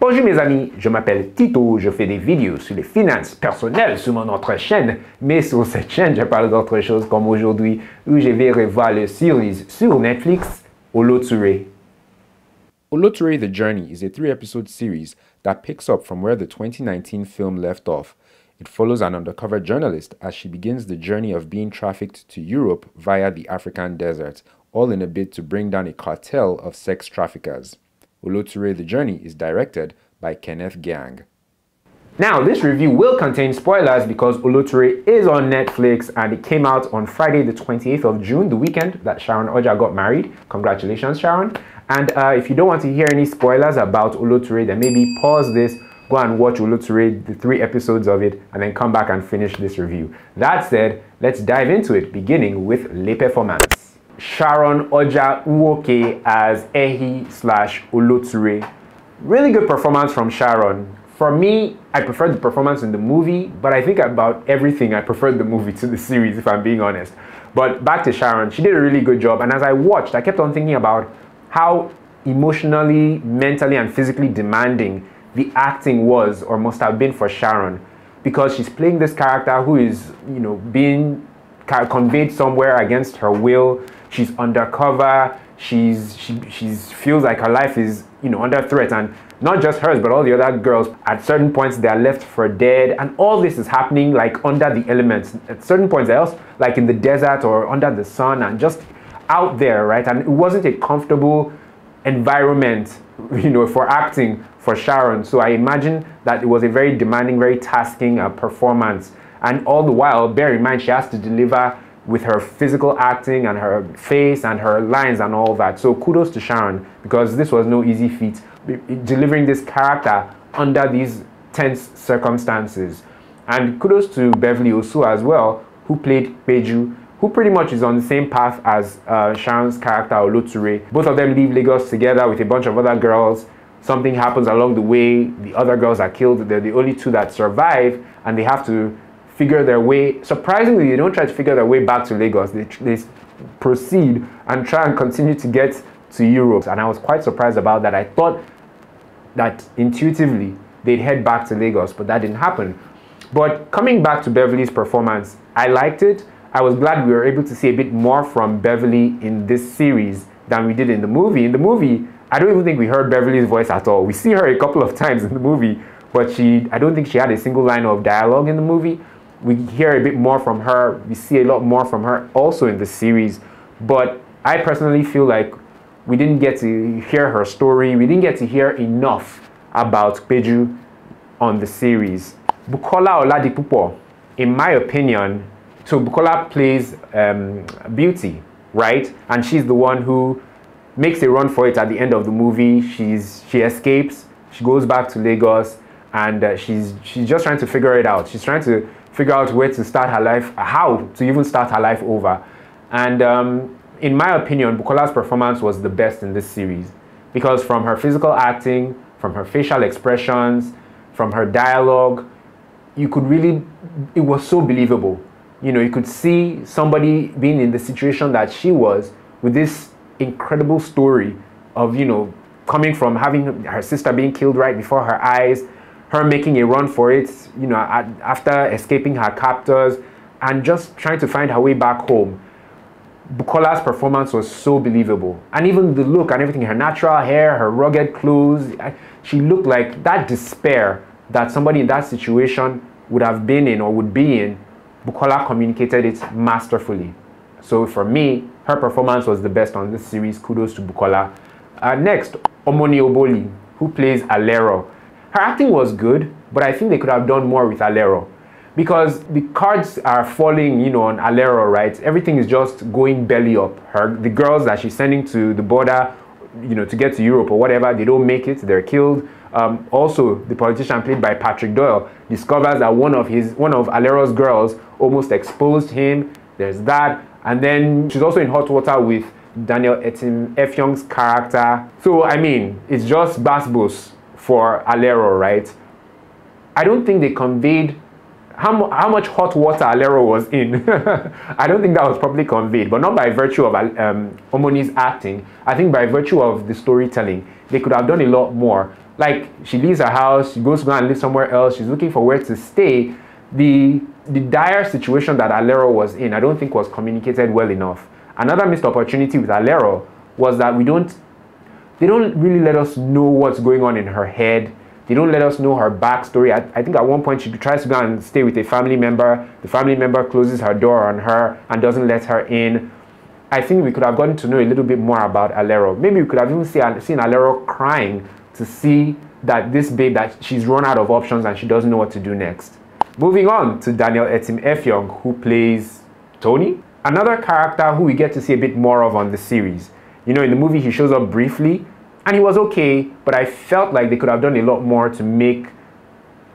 Bonjour mes amis, je m'appelle Tito, je fais des vidéos sur les finances personnelles sur mon autre chaîne, mais sur cette chaîne, je parle d'autres choses comme aujourd'hui où je vais revoir le series sur Netflix, Oloture. Oloture The Journey is a 3-episode series that picks up from where the 2019 film left off. It follows an undercover journalist as she begins the journey of being trafficked to Europe via the African desert, all in a bid to bring down a cartel of sex traffickers. Oloture The Journey is directed by Kenneth Gyang. Now, this review will contain spoilers because Oloture is on Netflix and it came out on Friday the 28th of June, the weekend that Sharon Oja got married. Congratulations, Sharon. And if you don't want to hear any spoilers about Oloture, then maybe pause this, go and watch Oloture, the 3 episodes of it, and then come back and finish this review. That said, let's dive into it, beginning with Le Performance. Sharon Oja Nwoke as Ehi/Oloture. Really good performance from Sharon. For me, I preferred the performance in the movie, but I think about everything I preferred the movie to the series, if I'm being honest. But back to Sharon, she did a really good job, and as I watched, I kept on thinking about how emotionally, mentally, and physically demanding the acting was or must have been for Sharon, because she's playing this character who is, being conveyed somewhere against her will. She's undercover. She feels like her life is, under threat, and not just hers, but all the other girls. At certain points, they are left for dead, and all this is happening like under the elements. At certain points, else like in the desert or under the sun, and just out there, right? And it wasn't a comfortable environment, for acting for Sharon. So I imagine that it was a very demanding, very tasking performance. And all the while, bear in mind, she has to deliver with her physical acting and her face and her lines and all that. So kudos to Sharon, because this was no easy feat, delivering this character under these tense circumstances. And kudos to Beverly Osu as well, who played Peju, who pretty much is on the same path as Sharon's character, Oloture. Both of them leave Lagos together with a bunch of other girls. Something happens along the way, the other girls are killed, they're the only 2 that survive, and they have to figure their way. Surprisingly, they don't try to figure their way back to Lagos. They proceed and try and continue to get to Europe. And I was quite surprised about that. I thought that intuitively they'd head back to Lagos, but that didn't happen. But coming back to Beverly's performance, I liked it. I was glad we were able to see a bit more from Beverly in this series than we did in the movie. In the movie, I don't even think we heard Beverly's voice at all. We see her a couple of times in the movie, but I don't think she had a single line of dialogue in the movie. We hear a bit more from her. We see a lot more from her also in the series. But I personally feel like we didn't get to hear her story. We didn't get to hear enough about Peju on the series. Bukola Oladipupo, in my opinion, so Bukola plays Beauty, right? And she's the one who makes a run for it at the end of the movie. She escapes. She goes back to Lagos, and she's just trying to figure it out. She's trying to figure out where to start her life, how to even start her life over. And in my opinion, Bukola's performance was the best in this series, because from her physical acting, from her facial expressions, from her dialogue, you could really, it was so believable. You could see somebody being in the situation that she was, with this incredible story of, coming from having her sister being killed right before her eyes, her making a run for it, after escaping her captors, and just trying to find her way back home. Bukola's performance was so believable. And even the look and everything, her natural hair, her rugged clothes, she looked like that despair that somebody in that situation would have been in or would be in. Bukola communicated it masterfully. So for me, her performance was the best on this series. Kudos to Bukola. Next, Omoni Oboli, who plays Alero. Her acting was good, but I think they could have done more with Alero, because the cards are falling, on Alero, right? Everything is just going belly up. The girls that she's sending to the border, to get to Europe or whatever, they don't make it, they're killed. Also, the politician played by Patrick Doyle discovers that one of Alero's girls almost exposed him. There's that. And then she's also in hot water with Daniel Effiong's character. So, I mean, it's just basbos for Alero, right? I don't think they conveyed how much hot water Alero was in. I don't think that was properly conveyed, but not by virtue of Omoni's acting. I think by virtue of the storytelling, they could have done a lot more. Like, she leaves her house, she goes to go and live somewhere else, she's looking for where to stay. The dire situation that Alero was in, I don't think was communicated well enough. Another missed opportunity with Alero was that they don't really let us know what's going on in her head. They don't let us know her backstory. I think at one point she tries to go and stay with a family member. The family member closes her door on her and doesn't let her in. I think we could have gotten to know a little bit more about Alero. Maybe we could have even seen Alero crying to see that this babe, that she's run out of options and she doesn't know what to do next. Moving on to Daniel Etim-Effiong, who plays Tony. Another character who we get to see a bit more of on the series. You know, in the movie he shows up briefly, and he was okay, but I felt like they could have done a lot more to make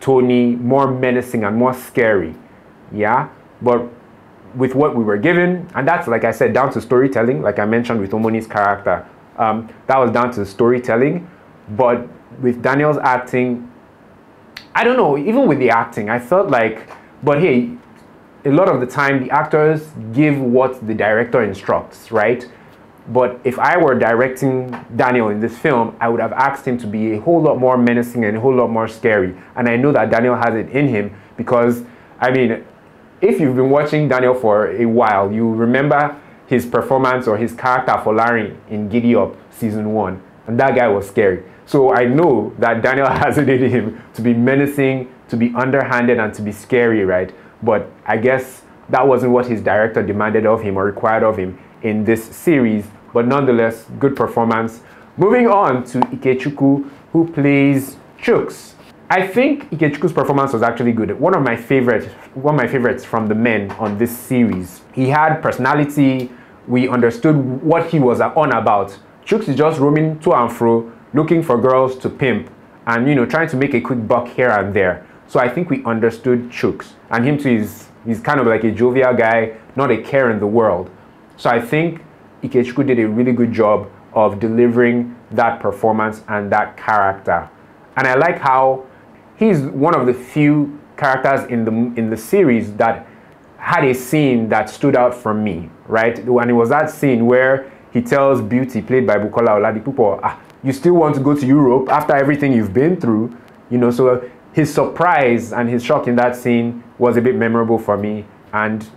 Tony more menacing and more scary. Yeah, but with what we were given, and that's, like I said, down to storytelling, like I mentioned with Omoni's character. That was down to storytelling, but with Daniel's acting, I don't know, even with the acting, I felt like, but hey, a lot of the time the actors give what the director instructs, right? But if I were directing Daniel in this film, I would have asked him to be a whole lot more menacing and a whole lot more scary. And I know that Daniel has it in him because, I mean, if you've been watching Daniel for a while, you remember his performance or his character for Larry in Giddy Up season 1. And that guy was scary. So I know that Daniel has it in him to be menacing, to be underhanded, and to be scary, right? But I guess that wasn't what his director demanded of him or required of him in this series. But nonetheless, good performance. Moving on to Ikechukwu, who plays Chooks. I think Ikechukwu's performance was actually good. One of my favorites from the men on this series. He had personality. We understood what he was on about. Chooks is just roaming to and fro, looking for girls to pimp, and, you know, trying to make a quick buck here and there. So I think we understood Chooks, and him too he's kind of like a jovial guy, not a care in the world. So I think Ikechukwu did a really good job of delivering that performance and that character. And I like how he's one of the few characters in the series that had a scene that stood out for me, right? And it was that scene where he tells Beauty, played by Bukola Oladipupo, you still want to go to Europe after everything you've been through, you know. So his surprise and his shock in that scene was a bit memorable for me. And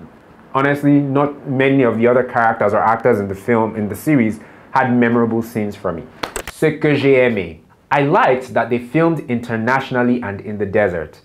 honestly, not many of the other characters or actors in the film, in the series, had memorable scenes for me. Ce que j'ai aimé. I liked that they filmed internationally and in the desert.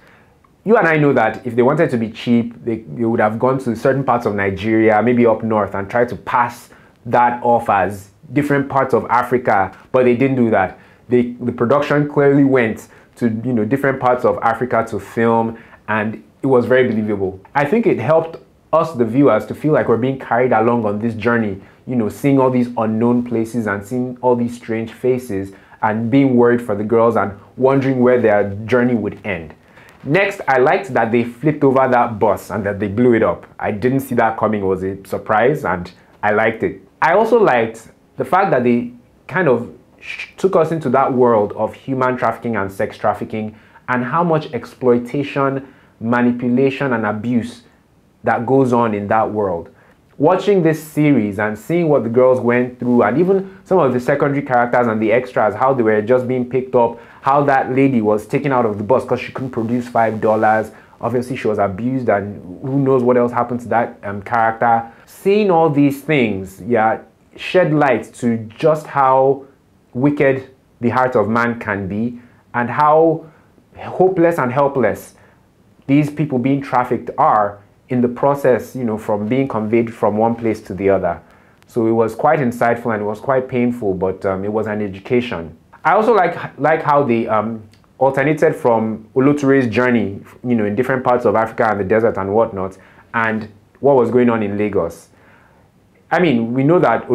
You and I know that if they wanted to be cheap, they would have gone to certain parts of Nigeria, maybe up north, and tried to pass that off as different parts of Africa, but they didn't do that. The production clearly went to, you know, different parts of Africa to film, and it was very believable. I think it helped us, the viewers, to feel like we're being carried along on this journey, you know, seeing all these unknown places and seeing all these strange faces and being worried for the girls and wondering where their journey would end. Next, I liked that they flipped over that bus and that they blew it up. I didn't see that coming. It was a surprise and I liked it. I also liked the fact that they kind of took us into that world of human trafficking and sex trafficking and how much exploitation, manipulation, and abuse that goes on in that world. Watching this series and seeing what the girls went through, and even some of the secondary characters and the extras, how they were just being picked up, how that lady was taken out of the bus because she couldn't produce $5. Obviously, she was abused, and who knows what else happened to that character. Seeing all these things, yeah, shed light to just how wicked the heart of man can be, and how hopeless and helpless these people being trafficked are in the process, you know, from being conveyed from one place to the other. So it was quite insightful and it was quite painful, but it was an education. I also like how they alternated from Oloture's journey, you know, in different parts of Africa and the desert and whatnot, and what was going on in Lagos. I mean, we know that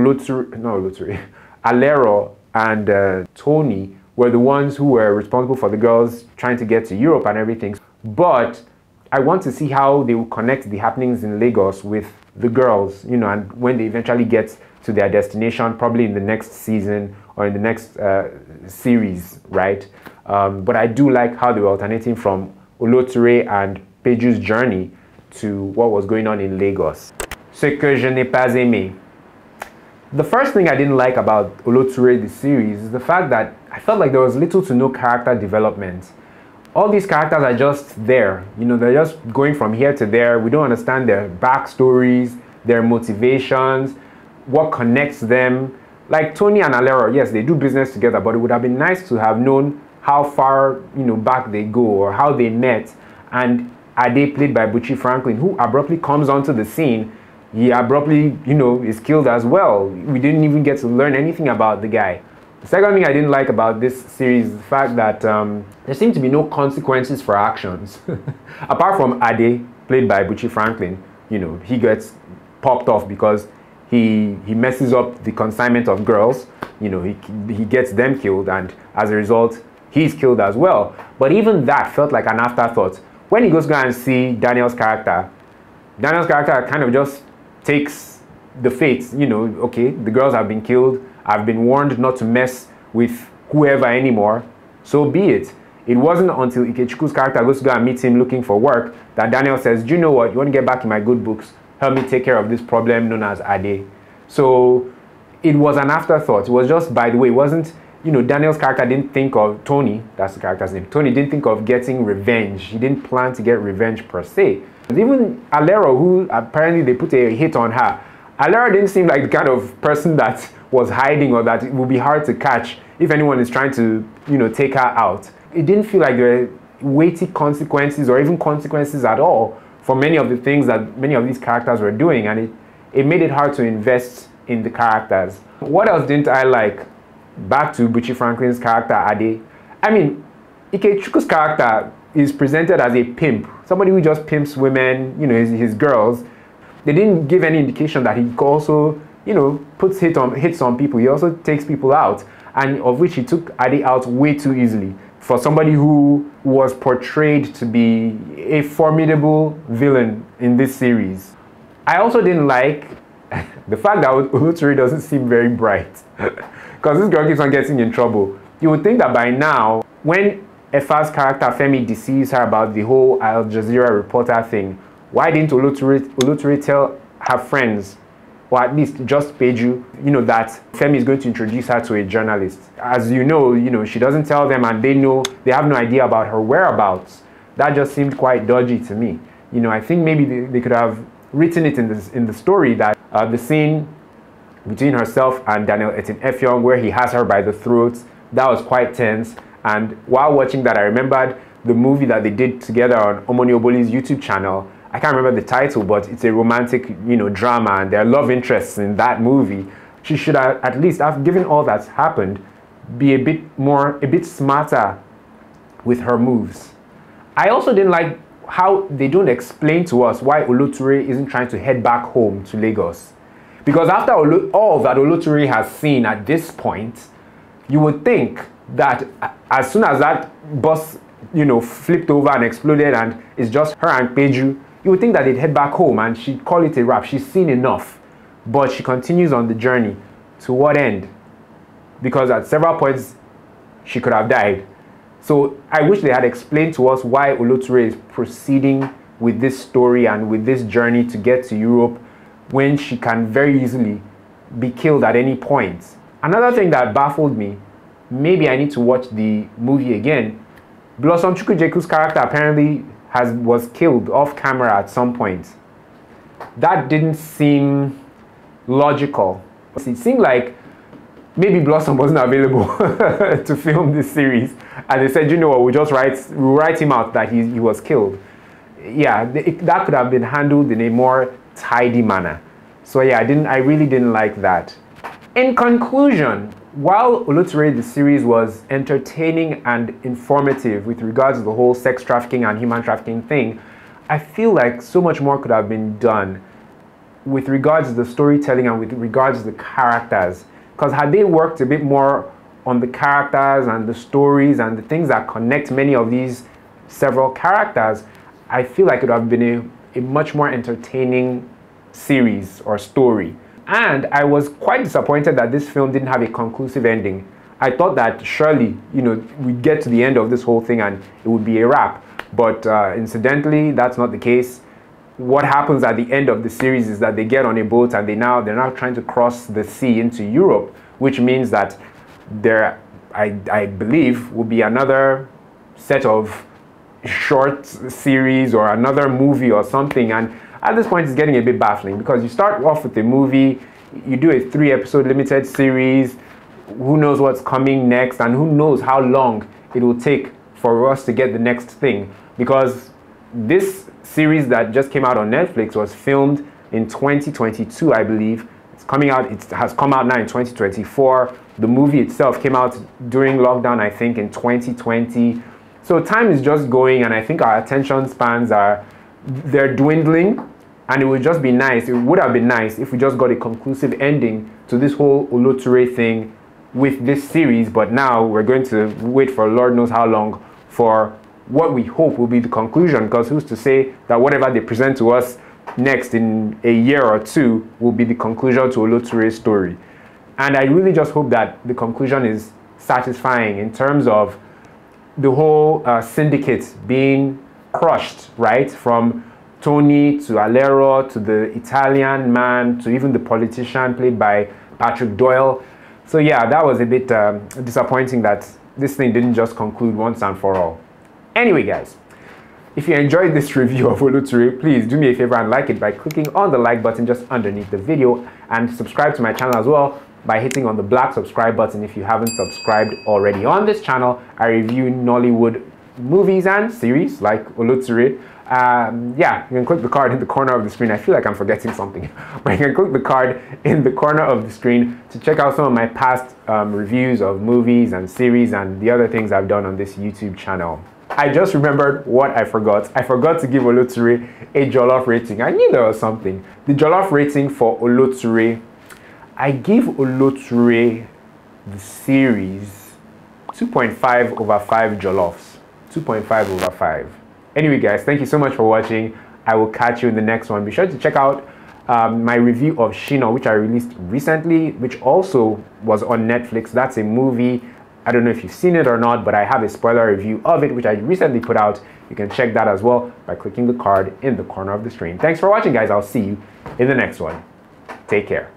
Alero and Tony were the ones who were responsible for the girls trying to get to Europe and everything, but I want to see how they will connect the happenings in Lagos with the girls, you know, and when they eventually get to their destination, probably in the next season or in the next series, right? But I do like how they were alternating from Oloture and Peju's journey to what was going on in Lagos. Ce que je n'ai pas aimé. The first thing I didn't like about Oloture, the series, is the fact that I felt like there was little to no character development. All these characters are just there. You know, they're just going from here to there. We don't understand their backstories, their motivations, what connects them. Like Tony and Alero, yes, they do business together, but it would have been nice to have known how far, you know, back they go or how they met. And Ade, played by Buchi Franklin, who abruptly comes onto the scene, he abruptly, you know, is killed as well. We didn't even get to learn anything about the guy. The second thing I didn't like about this series is the fact that there seem to be no consequences for actions. Apart from Ade, played by Buchi Franklin, you know, he gets popped off because he messes up the consignment of girls. You know, he gets them killed, and as a result, he's killed as well. But even that felt like an afterthought. When he goes to go and see Daniel's character kind of just takes the fate, you know, okay, the girls have been killed, I've been warned not to mess with whoever anymore, so be it. It wasn't until Ikechukwu character goes to go and meet him looking for work that Daniel says, do you know what, you want to get back in my good books, help me take care of this problem known as Ade. So it was an afterthought. It was just, by the way, it wasn't, you know, Daniel's character didn't think of, Tony, that's the character's name, Tony didn't think of getting revenge. He didn't plan to get revenge per se. Even Alero, who apparently they put a hit on her, Alero didn't seem like the kind of person that was hiding or that it would be hard to catch if anyone is trying to, you know, take her out. It didn't feel like there were weighty consequences or even consequences at all for many of the things that many of these characters were doing, and it made it hard to invest in the characters. What else didn't I like? Back to Buchi Franklin's character, Ade. I mean, Ikechukwu's character is presented as a pimp, somebody who just pimps women, you know, his girls. They didn't give any indication that he also, you know, hits on people. He also takes people out, and of which he took Ade out way too easily for somebody who was portrayed to be a formidable villain in this series. I also didn't like the fact that Oloture doesn't seem very bright because this girl keeps on getting in trouble. You would think that by now, when Efa's character Femi deceives her about the whole Al Jazeera reporter thing, why didn't Oloture tell her friends, or at least just Peju, you know, that Femi is going to introduce her to a journalist? As you know, she doesn't tell them, and they have no idea about her whereabouts. That just seemed quite dodgy to me. You know, I think maybe they could have written it in the story that the scene between herself and Daniel Etim-Effiong, where he has her by the throat, that was quite tense. And while watching that, I remembered the movie that they did together on Omoni Oboli's YouTube channel. I can't remember the title, but it's a romantic, you know, drama, and there are love interests in that movie. She should have, at least, after given all that's happened, be a bit smarter with her moves. I also didn't like how they don't explain to us why Oloture isn't trying to head back home to Lagos. Because after all that Oloture has seen at this point, you would think that as soon as that bus, you know, flipped over and exploded and it's just her and Peju, you would think that they'd head back home and she'd call it a wrap. She's seen enough. But she continues on the journey. To what end? Because at several points, she could have died. So I wish they had explained to us why Oloture is proceeding with this story and with this journey to get to Europe when she can very easily be killed at any point. Another thing that baffled me, maybe I need to watch the movie again. Blossom Chukwujeku's character apparently was killed off camera at some point. That didn't seem logical. It seemed like maybe Blossom wasn't available to film this series, and they said, you know what, we'll write him out that he was killed. Yeah, that could have been handled in a more tidy manner. So yeah, I really didn't like that. In conclusion, while Oloture the series was entertaining and informative with regards to the whole sex trafficking and human trafficking thing, I feel like so much more could have been done with regards to the storytelling and with regards to the characters. Because had they worked a bit more on the characters and the stories and the things that connect many of these several characters, I feel like it would have been a much more entertaining series or story. And I was quite disappointed that this film didn't have a conclusive ending. I thought that surely, you know, we'd get to the end of this whole thing and it would be a wrap. But incidentally, that's not the case. What happens at the end of the series is that they get on a boat and they're now trying to cross the sea into Europe, which means that there, I believe, will be another set of short series or another movie or something. And at this point, it's getting a bit baffling because you start off with a movie, you do a 3-episode limited series, who knows what's coming next, and who knows how long it will take for us to get the next thing. Because this series that just came out on Netflix was filmed in 2022, I believe. It's coming out, it has come out now in 2024. The movie itself came out during lockdown, I think, in 2020. So time is just going, and I think our attention spans they're dwindling. And it would just be nice, it would have been nice if we just got a conclusive ending to this whole Oloture thing with this series. But now we're going to wait for Lord knows how long for what we hope will be the conclusion, because who's to say that whatever they present to us next in a year or two will be the conclusion to Oloture's story. And I really just hope that the conclusion is satisfying in terms of the whole syndicate being crushed, right? From Tony to Alero to the Italian man to even the politician played by Patrick Doyle. So yeah, that was a bit disappointing that this thing didn't just conclude once and for all. Anyway, guys, if you enjoyed this review of Oloture, please do me a favor and like it by clicking on the like button just underneath the video, and subscribe to my channel as well by hitting on the black subscribe button if you haven't subscribed already. On this channel, I review Nollywood movies and series like Oloture. Yeah, you can click the card in the corner of the screen. I feel like I'm forgetting something, but you can click the card in the corner of the screen to check out some of my past reviews of movies and series and the other things I've done on this YouTube channel. I just remembered what I forgot. I forgot to give Oloture a Jollof rating. I knew there was something. The Jollof rating for Oloture, I give Oloture the series 2.5 over 5 Jolloffs. 2.5 over 5. Anyway, guys, thank you so much for watching. I will catch you in the next one. Be sure to check out my review of Shina, which I released recently, which also was on Netflix. That's a movie. I don't know if you've seen it or not, but I have a spoiler review of it, which I recently put out. You can check that as well by clicking the card in the corner of the screen. Thanks for watching, guys. I'll see you in the next one. Take care.